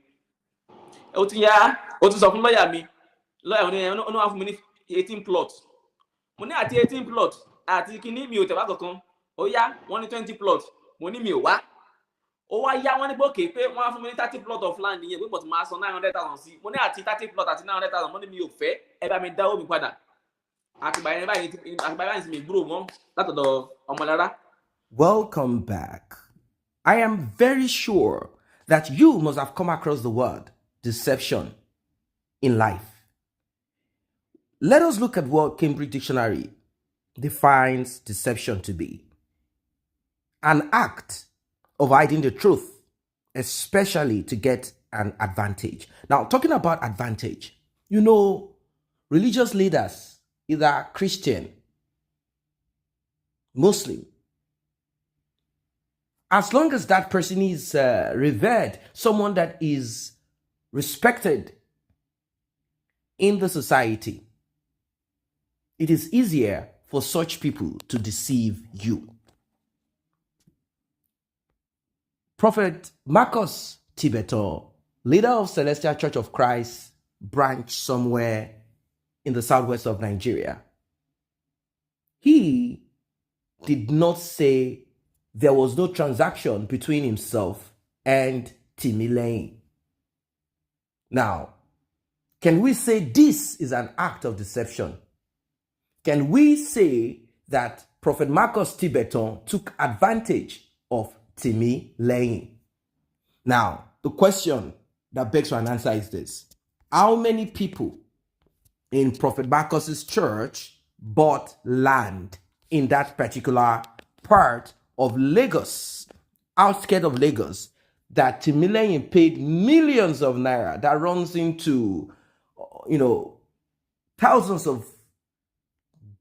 Ó ti sọ fún lọ́yà mi ó ní wá fún mi ní 18 plot mo ní àti 18 plot àti kíní mi ò tẹ̀ wá kankan ó yá wọ́n ní 20 plot mo ní mi ò wá ó wá yá wọ́n ní gbòkè pé wọ́n á fún mi ní 30 plot of land yẹn pé bọ̀tí máa san 900,000 sí mo ní àti 30 plot àti 900,000 mo ní mi ò fẹ́ ẹ bá mi dáwó mi padà àtìgbà yẹn báyìí sì mi gbúrò mọ́ látọ̀dọ̀ ọmọlára. Welcome back. I am very sure that you must have come across the word deception in life. Let us look at what Cambridge Dictionary defines deception to be. An act of hiding the truth, especially to get an advantage. Now, talking about advantage, you know, religious leaders, either Christian, Muslim, as long as that person is revered, someone that is respected in the society, it is easier for such people to deceive you. Prophet Marcus Tibetan, leader of Celestial Church of Christ branch somewhere in the southwest of Nigeria, he did not say there was no transaction between himself and Timileyin. Now, can we say this is an act of deception? Can we say that Prophet Marcus Tibetan took advantage of Timileyin? Now, the question that begs for an answer is this. How many people in Prophet Marcus's church bought land in that particular part of Lagos, outskirts of Lagos, that Timileyin paid millions of naira, that runs into, thousands of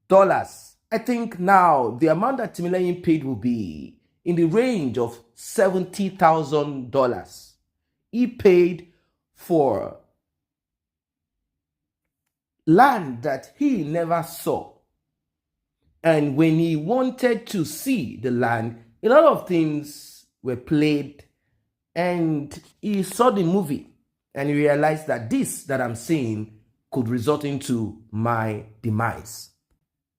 dollars? I think now the amount that Timileyin paid will be in the range of $70,000. He paid for land that he never saw. And when he wanted to see the land, a lot of things were played, and he saw the movie and he realized that this that I'm saying could result into my demise.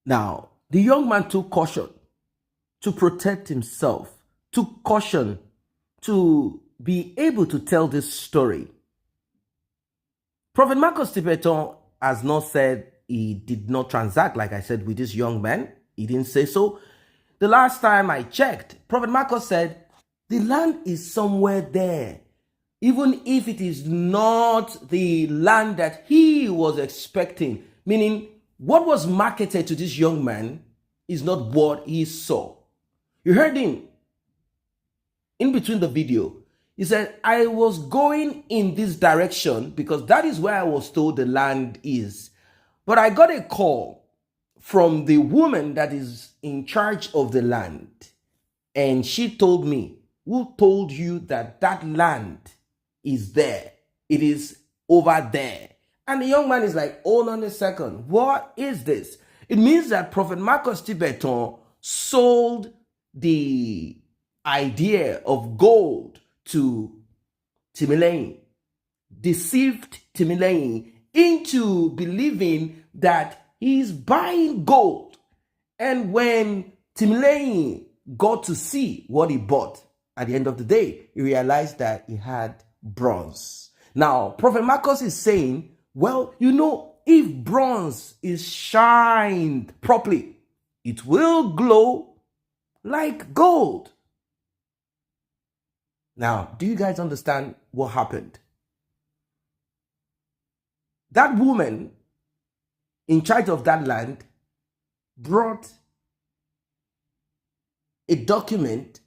Now, the young man took caution to protect himself, took caution to be able to tell this story. Prophet Marcus Tibetan has not said he did not transact, like I said, with this young man. He didn't say so. The last time I checked, Prophet Marcus said, the land is somewhere there. Even if it is not the land that he was expecting, meaning what was marketed to this young man is not what he saw. You heard him in between the video. He said, I was going in this direction because that is where I was told the land is. But I got a call from the woman that is in charge of the land. And she told me, who told you that that land is there? It is over there. And the young man is like, hold on a second. What is this? It means that Prophet Marcus Tibetan sold the idea of gold to Timileyin, deceived Timileyin into believing that he's buying gold. And when Timileyin got to see what he bought, at the end of the day, he realized that he had bronze. Now, Prophet Marcus is saying, well, you know, if bronze is shined properly, it will glow like gold. Now, do you guys understand what happened? That woman in charge of that land brought a document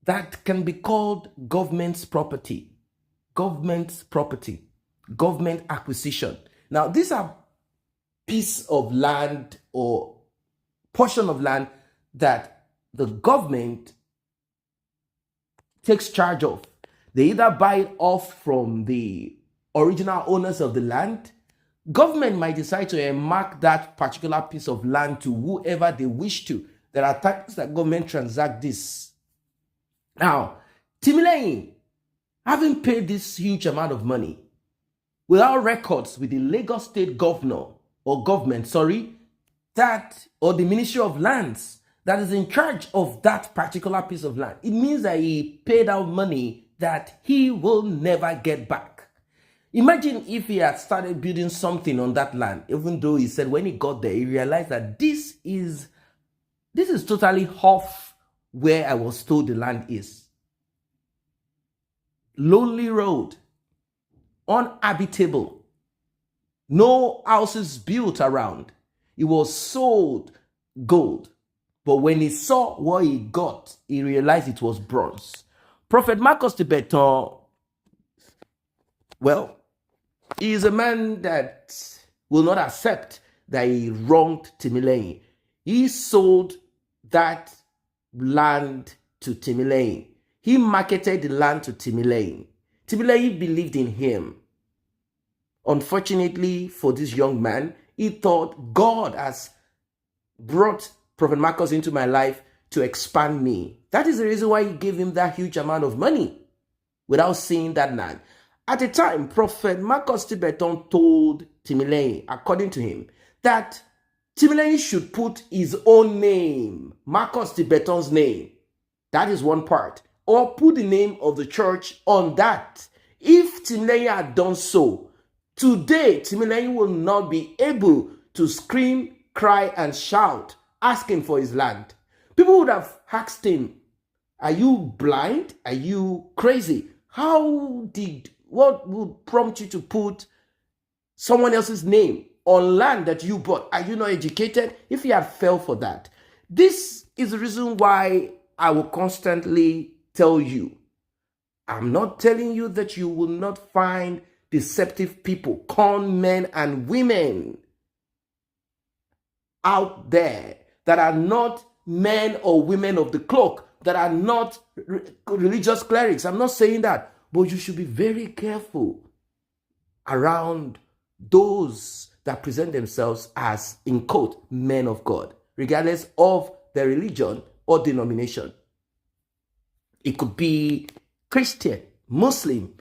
that can be called government's property, government acquisition. Now, these are piece of land or portion of land that the government takes charge of. They either buy it off from the original owners of the land. Government might decide to mark that particular piece of land to whoever they wish to. There are times that government transact this. Now, Timileyin, having paid this huge amount of money, without records with the Lagos State governor or government, or the Ministry of Lands that is in charge of that particular piece of land, it means that he paid out money that he will never get back. Imagine if he had started building something on that land, even though he said when he got there, he realized that this is totally off where I was told the land is. Lonely road, uninhabitable, no houses built around. It was sold gold. But when he saw what he got, he realized it was bronze. Prophet Marcus Tibetan, well, he is a man that will not accept that he wronged Timileyin. He sold that land to Timileyin. He marketed the land to Timileyin. Timileyin believed in him. Unfortunately for this young man, he thought God has brought Prophet Marcus into my life to expand me. That is the reason why he gave him that huge amount of money without seeing that land. At the time, Prophet Marcus Tibetan told Timileyin, according to him, that Timileyin should put his own name, Marcus Tibetan's name. That is one part. Or put the name of the church on that. If Timileyin had done so, today Timileyin will not be able to scream, cry, and shout, asking for his land. People would have asked him, are you blind? Are you crazy? What would prompt you to put someone else's name on land that you bought? Are you not educated? If he had fell for that. This is the reason why I will constantly tell you, I'm not telling you that you will not find deceptive people, con men and women out there that are not men or women of the cloak, that are not religious clerics. I'm not saying that, but you should be very careful around those that present themselves as, in quote, men of God, regardless of their religion or denomination. It could be Christian, Muslim,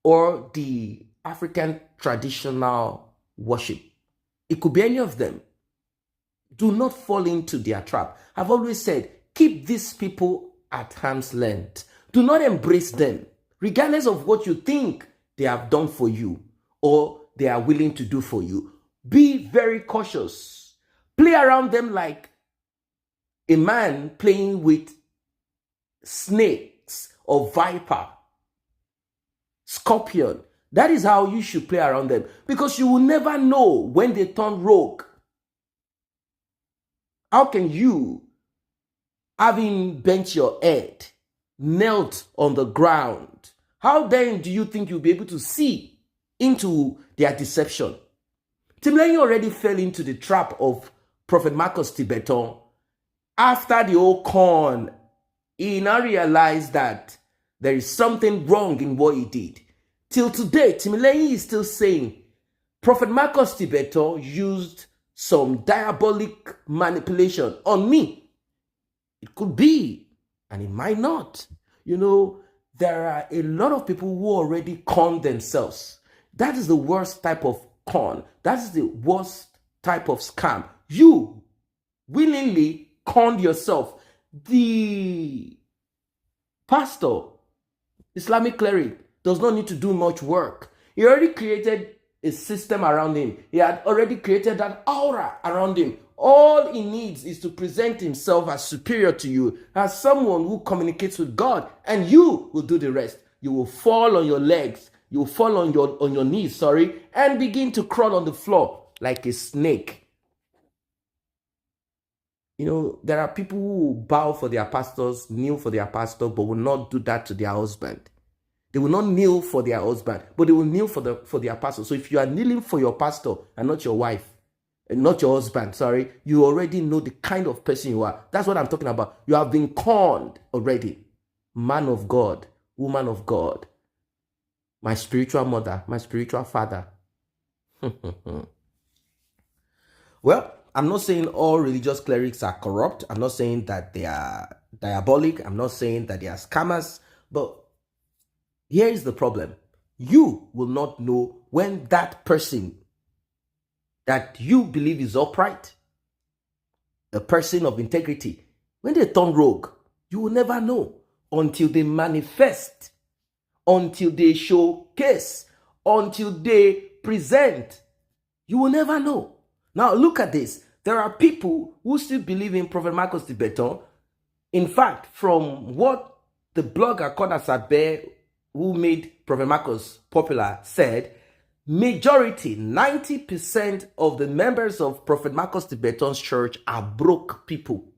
or the African traditional worship. It could be any of them. Do not fall into their trap. I've always said, keep these people at arm's length. Do not embrace them, regardless of what you think they have done for you or they are willing to do for you. Be very cautious. Play around them like a man playing with snakes or viper, scorpion. That is how you should play around them, because you will never know when they turn rogue. How can you, having bent your head, knelt on the ground, how then do you think you'll be able to see into their deception? Timileyin already fell into the trap of Prophet Marcus Tibetan, after the whole con, he now realized that there is something wrong in what he did. Till today, Timileyin is still saying Prophet Marcus Tibetan used some diabolic manipulation on me. It could be, and it might not. You know, there are a lot of people who already con themselves. That is the worst type of con. That is the worst type of scam. You willingly conned yourself. The pastor, Islamic cleric, does not need to do much work. He already created a system around him. He had already created that aura around him. All he needs is to present himself as superior to you, as someone who communicates with God, and you will do the rest. You will fall on your legs, you will fall on your knees, and begin to crawl on the floor like a snake. You know, there are people who bow for their pastors, kneel for their pastor, but will not do that to their husband. They will not kneel for their husband, but they will kneel for their pastor. So if you are kneeling for your pastor and not your wife, and not your husband, you already know the kind of person you are. That's what I'm talking about. You have been conned already. Man of God, woman of God, my spiritual mother, my spiritual father. Well, I'm not saying all religious clerics are corrupt. I'm not saying that they are diabolic. I'm not saying that they are scammers. But here is the problem. You will not know when that person that you believe is upright, a person of integrity, when they turn rogue, you will never know until they manifest, until they showcase, until they present. You will never know. Now look at this. There are people who still believe in Prophet Marcus Tibetan. In fact, from what the blogger Kona Sabe, who made Prophet Marcus popular, said, majority, 90% of the members of Prophet Marcus Tibetan's church are broke people.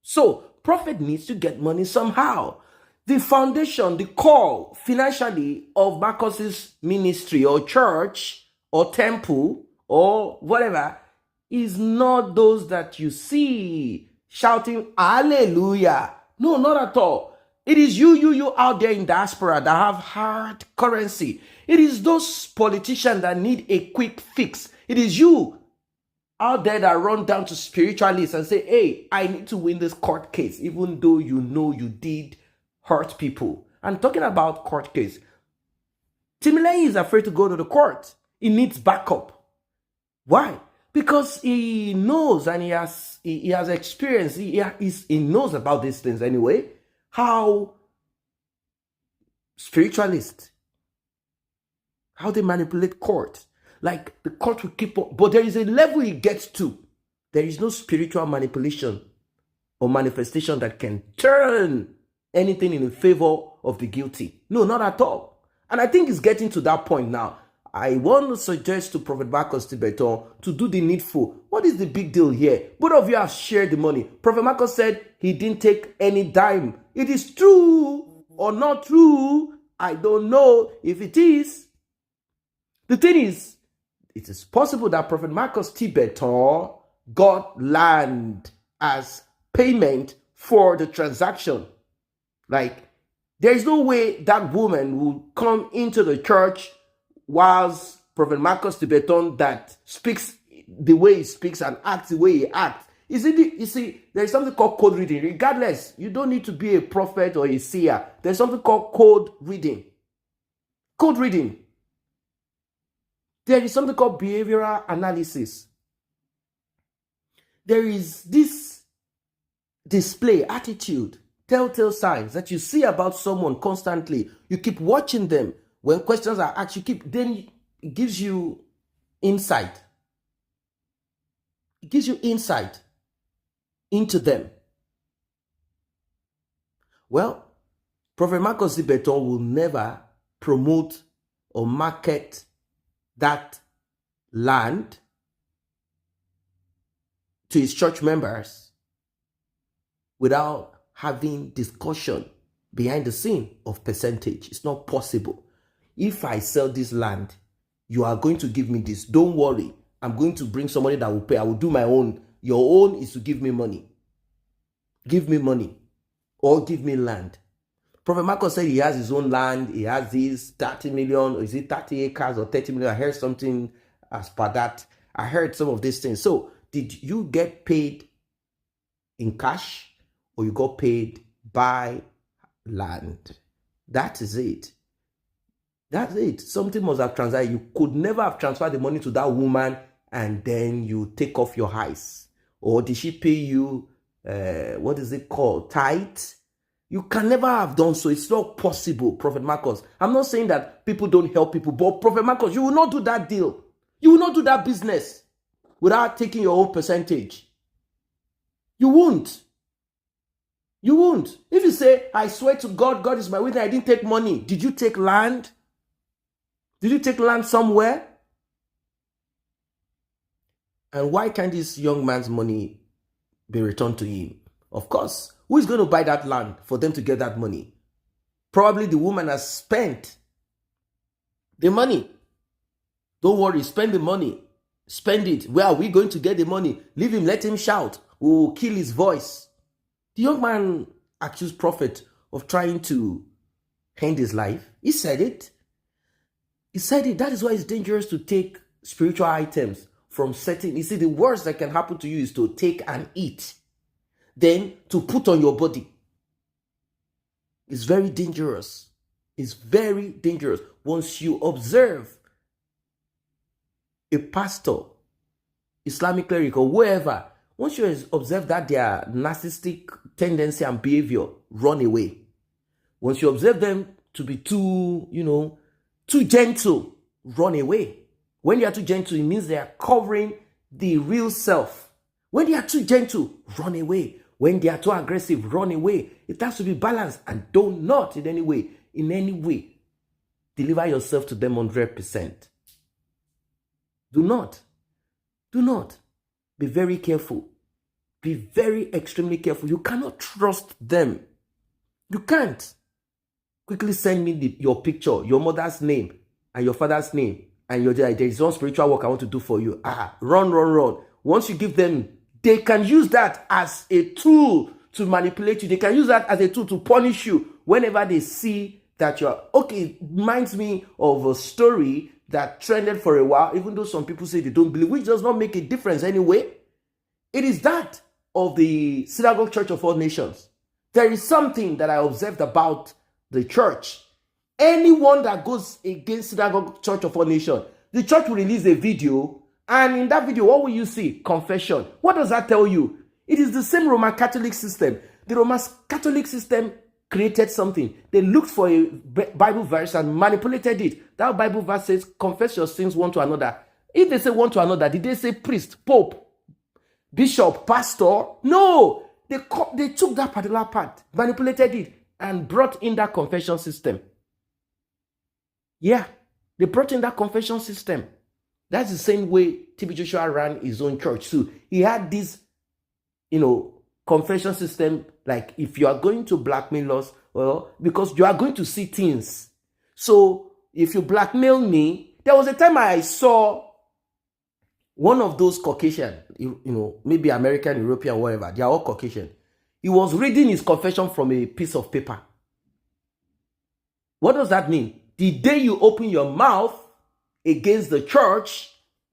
So, Prophet needs to get money somehow. The foundation, the core financially of Marcus's ministry or church or temple or whatever is not those that you see shouting hallelujah. No, not at all. It is you out there in diaspora that have hard currency. It is those politicians that need a quick fix. It is you out there that run down to spiritualists and say, hey, I need to win this court case, even though you know you did hurt people. I'm talking about court case. Timileyin is afraid to go to the court. He needs backup. Why? Because he knows and he has experience. He knows about these things anyway. How spiritualists, how they manipulate court. Like the court will keep on, but there is a level it gets to. There is no spiritual manipulation or manifestation that can turn anything in favor of the guilty. No, not at all. And I think it's getting to that point now. I want to suggest to Prophet Marcus Tibetan to do the needful. What is the big deal here? Both of you have shared the money. Prophet Marcus said he didn't take any dime. It is true or not true. I don't know if it is. The thing is, it is possible that Prophet Marcus Tibetan got land as payment for the transaction. Like, there is no way that woman will come into the church whilst Prophet Marcus Tibetan that speaks the way he speaks and acts the way he acts. You see, there is something called code reading. Regardless, you don't need to be a prophet or a seer. There's something called code reading. Code reading. There is something called behavioral analysis. There is this display, attitude, telltale signs that you see about someone constantly. You keep watching them. When questions are asked, then it gives you insight. It gives you insight into them. Well, Prophet Marcus Tibetan will never promote or market that land to his church members without having discussion behind the scene of percentage. It's not possible. If I sell this land, you are going to give me this. Don't worry. I'm going to bring somebody that will pay. I will do my own Your own is to give me money. Give me money or give me land. Prophet Marcus said he has his own land. He has these 30 million, or is it 30 acres or 30 million? I heard something as per that. I heard some of these things. So did you get paid in cash or you got paid by land? That is it. That's it. Something must have transferred. You could never have transferred the money to that woman and then you take off your eyes. Or did she pay you, what is it called, tithe? You can never have done so. It's not possible, Prophet Marcus. I'm not saying that people don't help people, but Prophet Marcus, you will not do that deal. You will not do that business without taking your own percentage. You won't. You won't. If you say, I swear to God, God is my witness, I didn't take money. Did you take land? Did you take land somewhere? And why can't this young man's money be returned to him? Of course, who is going to buy that land for them to get that money? Probably the woman has spent the money. Don't worry, spend the money. Spend it. Where are we going to get the money? Leave him, let him shout. We will kill his voice. The young man accused Prophet of trying to end his life. He said it. He said it. That is why it's dangerous to take spiritual items from certain. You see, the worst that can happen to you is to take and eat, then to put on your body. It's very dangerous. It's very dangerous. Once you observe a pastor, Islamic cleric, or whoever, once you observe that their narcissistic tendency and behavior, run away. Once you observe them to be too gentle, run away. When they are too gentle, it means they are covering the real self. When they are too gentle, run away. When they are too aggressive, run away. It has to be balanced, and do not in any way, deliver yourself to them 100%. Do not. Be very careful. Be very extremely careful. You cannot trust them. You can't. Quickly send me your picture, your mother's name, and your father's name, and there is one spiritual work I want to do for you. Run. Once you give them, they can use that as a tool to manipulate you. They can use that as a tool to punish you whenever they see that you're okay. It reminds me of a story that trended for a while, even though some people say they don't believe, which does not make a difference anyway. It is that of the Synagogue Church of All Nations. There is something that I observed about the church. Anyone that goes against Synagogue Church of All Nations, the church will release a video, and in that video, what will you see? Confession. What does that tell you? It is the same Roman Catholic system. The Roman Catholic system created something. They looked for a Bible verse and manipulated it. That Bible verse says, confess your sins one to another. If they say one to another, did they say priest, pope, bishop, pastor? No. They took that particular part, manipulated it, and brought in that confession system. Yeah, they brought in that confession system. That's the same way TB Joshua ran his own church too. He had this, confession system, like if you are going to blackmail us, well, because you are going to see things. So if you blackmail me, there was a time I saw one of those Caucasian, maybe American, European, whatever, they are all Caucasian. He was reading his confession from a piece of paper. What does that mean? The day you open your mouth against the church,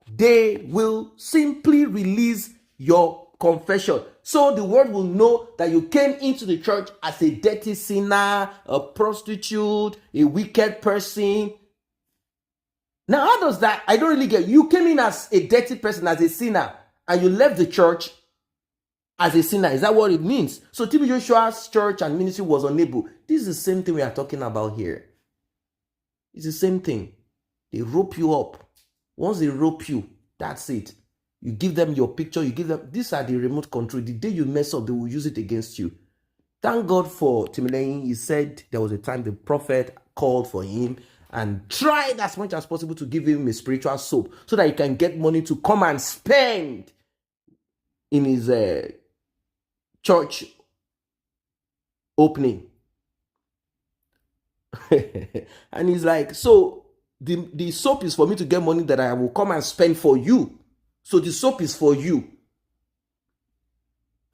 they will simply release your confession. So the world will know that you came into the church as a dirty sinner, a prostitute, a wicked person. Now, how does that? I don't really get. You came in as a dirty person, as a sinner, and you left the church as a sinner. Is that what it means? So TB Joshua's church and ministry was unable. This is the same thing we are talking about here. It's the same thing. They rope you up. Once they rope you, that's it. You give them your picture, you give them, these are the remote control. The day you mess up, they will use it against you. Thank God for Timileyin. He said there was a time the prophet called for him and tried as much as possible to give him a spiritual soap so that he can get money to come and spend in his church opening. And he's like, so the soap is for me to get money that I will come and spend for you. So the soap is for you.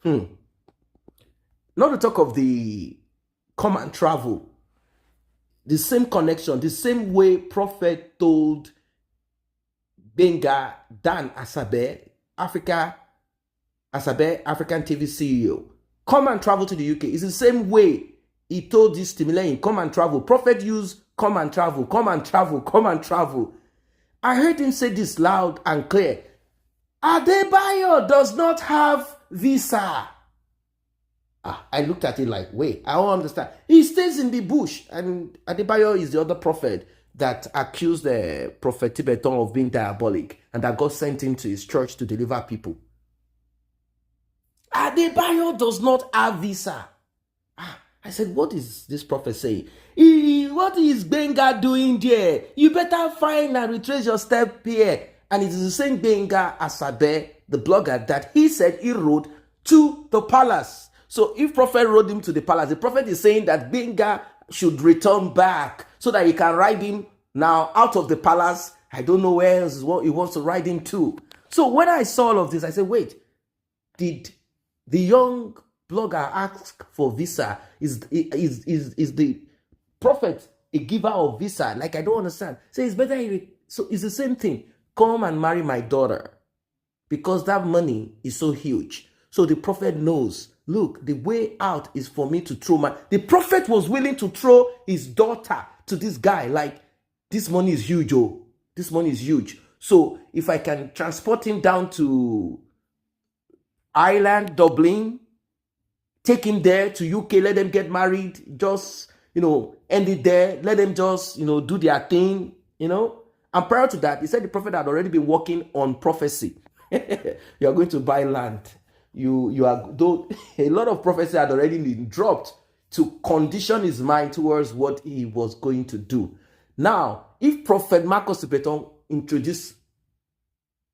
Not to talk of the come and travel. The same connection, the same way Prophet told Benga Dan Asabe, African TV CEO, come and travel to the UK. It's the same way he told this Timileyin, come and travel. Prophet used come and travel, come and travel, come and travel. I heard him say this loud and clear. Adebayo does not have visa. I looked at it like, wait, I don't understand. He stays in the bush, and Adebayo is the other prophet that accused the prophet Tibetan of being diabolic, and that God sent him to his church to deliver people. Adebayo does not have visa. I said, what is this prophet saying? What is Benga doing there? You better find and retrace your step here. And it is the same Benga Asabe, the blogger, that he said he rode to the palace. So if prophet rode him to the palace, the prophet is saying that Benga should return back so that he can ride him now out of the palace. I don't know where else he wants to ride him to. So when I saw all of this, I said, wait, did the young blogger ask for visa? Is the prophet a giver of visa? Like, I don't understand. So it's better. So it's the same thing. Come and marry my daughter, because that money is so huge. So the prophet knows, look, the way out is for me to throw the prophet was willing to throw his daughter to this guy. Like, this money is huge, oh. This money is huge. So if I can transport him down to Ireland, Dublin, take him there to UK, let them get married, just, end it there, let them just, do their thing, And prior to that, he said the prophet had already been working on prophecy. You are going to buy land. A lot of prophecy had already been dropped to condition his mind towards what he was going to do. Now, if Prophet Marcus Tibetan introduced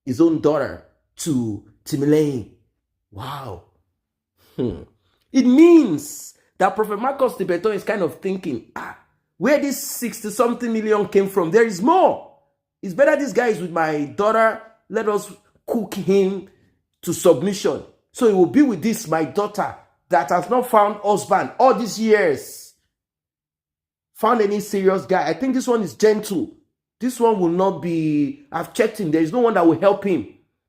his own daughter to Timileyin, wow. It means that Prophet Marcus Tibetan is kind of thinking, where this 60-something million came from, there is more. It's better this guy is with my daughter. Let us cook him to submission. So he will be with this, my daughter, that has not found husband all these years. Found any serious guy. I think this one is gentle. This one will not be, I've checked him. There is no one that will help him.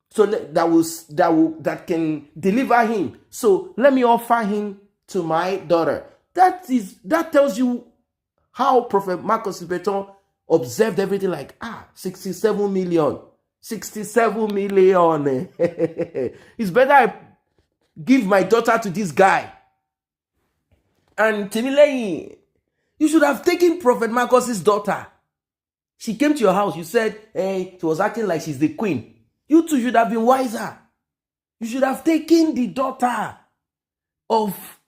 So that can deliver him. So let me offer him to my daughter. That tells you how Prophet Marcus Tibetan observed everything, like, 67 million. 67 million. It's better I give my daughter to this guy. And Timileyin, you should have taken Prophet Marcus's daughter. She came to your house. You said, hey, she was acting like she's the queen. You two should have been wiser. You should have taken the daughter of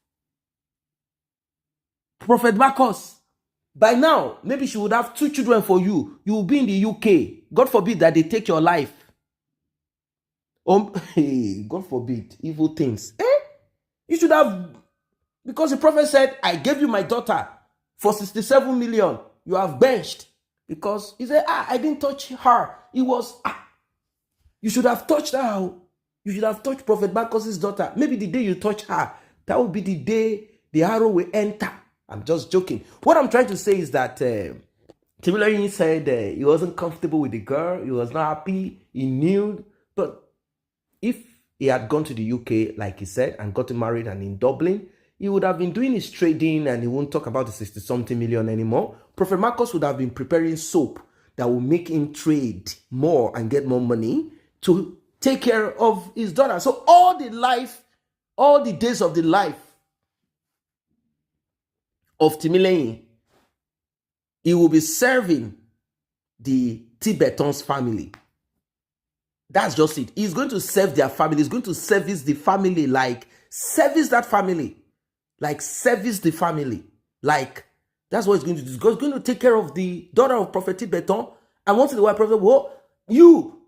Prophet Marcus. By now, maybe she would have 2 children for you. You will be in the UK. God forbid that they take your life. God forbid, evil things. You should have, because the prophet said, I gave you my daughter for 67 million. You have benched. Because he said, I didn't touch her. It was, you should have touched her. You should have touched Prophet Marcus's daughter. Maybe the day you touch her, that will be the day the arrow will enter. I'm just joking. What I'm trying to say is that Timileyin said he wasn't comfortable with the girl. He was not happy. He knew. But if he had gone to the UK, like he said, and gotten married and in Dublin, he would have been doing his trading and he won't talk about the 60-something million anymore. Prophet Marcus would have been preparing soap that will make him trade more and get more money to take care of his daughter. So all the days of the life of Timileyin, he will be serving the Tibetan's family. That's just it. He's going to serve their family. He's going to service the family, like service that family. Like service the family. Like, that's what he's going to do. He's going to take care of the daughter of Prophet Tibetan. And once in a while, Prophet, you,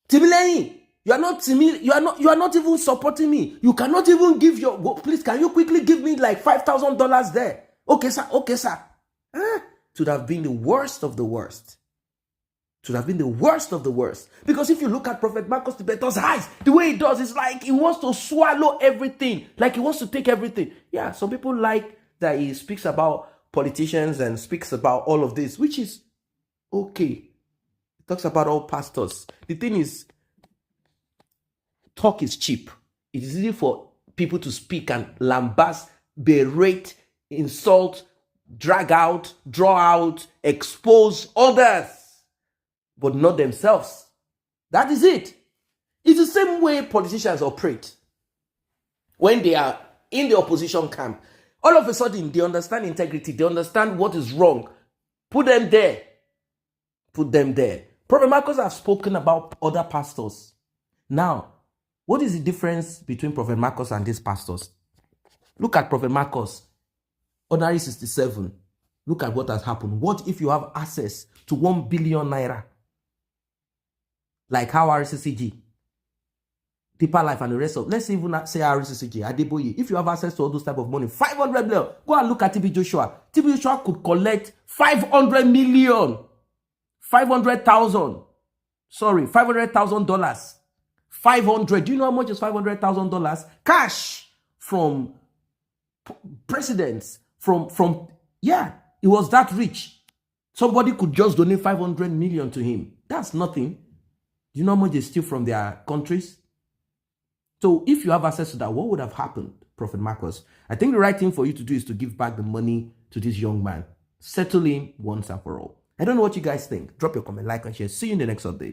Timileyin, you are not even supporting me. You cannot even give please, can you quickly give me like $5,000 there? Okay, sir. It would have been the worst of the worst. It would have been the worst of the worst. Because if you look at Prophet Marcus Tibetan's eyes, the way he does, it's like he wants to swallow everything. Like he wants to take everything. Yeah, some people like that he speaks about politicians and speaks about all of this, which is okay. He talks about all pastors. The thing is, talk is cheap. It is easy for people to speak and lambast, berate, insult, drag out, draw out, expose others, but not themselves. That is it. It's the same way politicians operate. When they are in the opposition camp, all of a sudden they understand integrity, they understand what is wrong. Put them there. Put them there. Prophet Marcus have spoken about other pastors. Now, what is the difference between Prophet Marcus and these pastors? Look at Prophet Marcus, ordinary 67. Look at what has happened. What if you have access to 1 billion naira? Like how RCCG, Deeper Life and the rest of, let's even say RCCG, Adeboye, if you have access to all those type of money, 500 million, go and look at TB Joshua. TB Joshua could collect 500 million, 500,000, sorry, $500,000. 500, do you know how much is $500,000? Cash from presidents, yeah, he was that rich. Somebody could just donate 500 million to him. That's nothing. Do you know how much they steal from their countries? So if you have access to that, what would have happened, Prophet Marcus? I think the right thing for you to do is to give back the money to this young man. Settle him once and for all. I don't know what you guys think. Drop your comment, like, and share. See you in the next update.